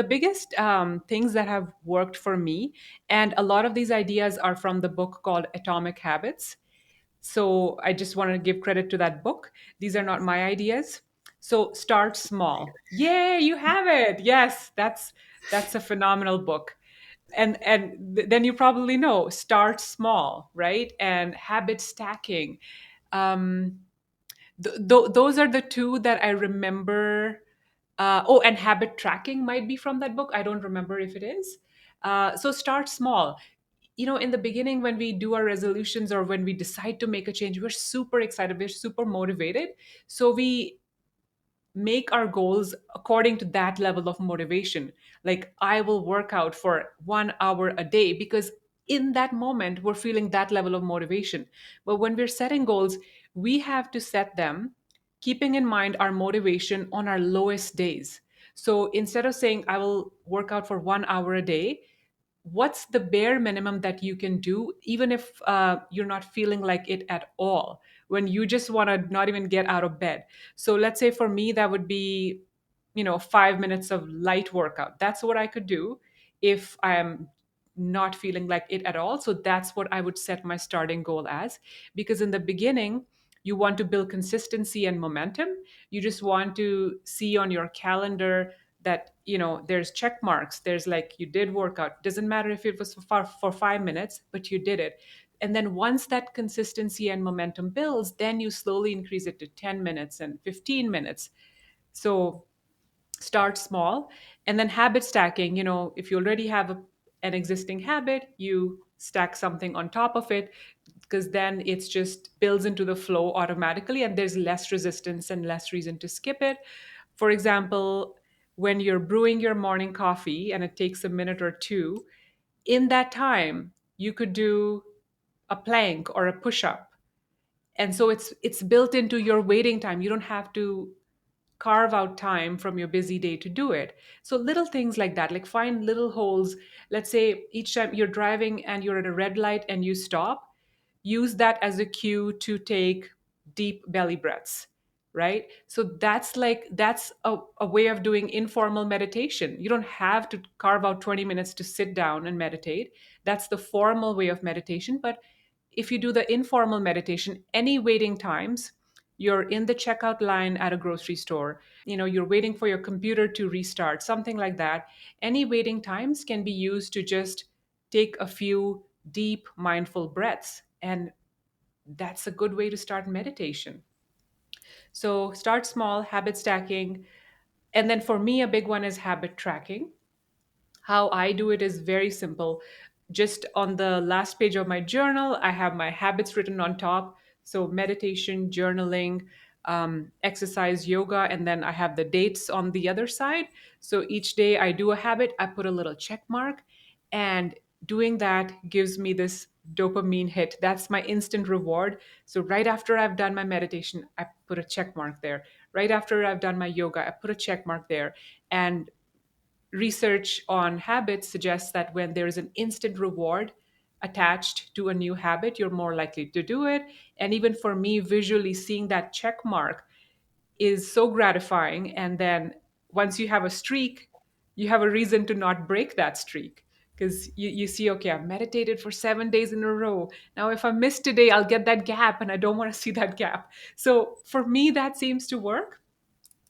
the biggest things that have worked for me, and a lot of these ideas are from the book called Atomic Habits. So I just want to give credit to that book. These are not my ideas. So start small. Yay, you have it. Yes, that's a phenomenal book. Then you probably know start small, right? And habit stacking. Um, those are the two that I remember. Oh, and habit tracking might be from that book. I don't remember if it is. So start small. In the beginning, when we do our resolutions or when we decide to make a change, we're super excited, we're super motivated. So we make our goals according to that level of motivation. Like, I will work out for 1 hour a day because in that moment, we're feeling that level of motivation. But when we're setting goals, we have to set them keeping in mind our motivation on our lowest days. So instead of saying, I will work out for 1 hour a day, what's the bare minimum that you can do, even if you're not feeling like it at all, when you just want to not even get out of bed? So let's say for me, that would be 5 minutes of light workout. That's what I could do if I'm not feeling like it at all. So that's what I would set my starting goal as, because in the beginning, you want to build consistency and momentum. You just want to see on your calendar that there's check marks. There's like, you did workout. Doesn't matter if it was for 5 minutes, but you did it. And then once that consistency and momentum builds, then you slowly increase it to 10 minutes and 15 minutes. So start small. And then habit stacking, if you already have an existing habit, you stack something on top of it, because then it's just builds into the flow automatically and there's less resistance and less reason to skip it. For example, when you're brewing your morning coffee and it takes a minute or two, in that time you could do a plank or a push up. And so it's built into your waiting time. You don't have to carve out time from your busy day to do it. So little things like that, like find little holes. Let's say each time you're driving and you're at a red light and you stop, use that as a cue to take deep belly breaths, right? So that's a way of doing informal meditation. You don't have to carve out 20 minutes to sit down and meditate. That's the formal way of meditation. But if you do the informal meditation, any waiting times, you're in the checkout line at a grocery store, you're waiting for your computer to restart, something like that. Any waiting times can be used to just take a few deep mindful breaths, and that's a good way to start meditation. So start small, habit stacking. And then for me, a big one is habit tracking. How I do it is very simple. Just on the last page of my journal, I have my habits written on top. So meditation, journaling, exercise, yoga, and then I have the dates on the other side. So each day I do a habit, I put a little check mark, and doing that gives me this dopamine hit. That's my instant reward. So right after I've done my meditation, I put a check mark there. Right after I've done my yoga, I put a check mark there. And research on habits suggests that when there is an instant reward attached to a new habit, you're more likely to do it. And even for me, visually seeing that check mark is so gratifying. And then once you have a streak, you have a reason to not break that streak, because you see, okay, I've meditated for 7 days in a row. Now, if I miss today, I'll get that gap, and I don't want to see that gap. So for me, that seems to work,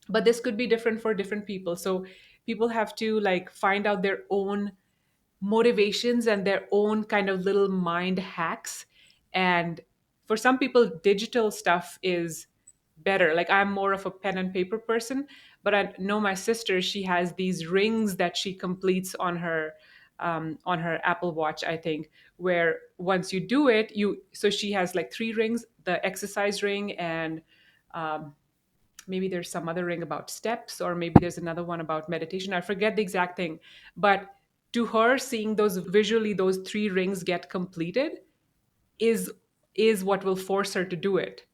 but this could be different for different people. So people have to like find out their own motivations and their own kind of little mind hacks. And for some people, digital stuff is better. Like, I'm more of a pen and paper person, but I know my sister, she has these rings that she completes on her Apple Watch, I think, where once you do it, so she has like three rings: the exercise ring, and um, maybe there's some other ring about steps, or maybe there's another one about meditation. I forget the exact thing. But to her, seeing those visually, those three rings get completed is what will force her to do it.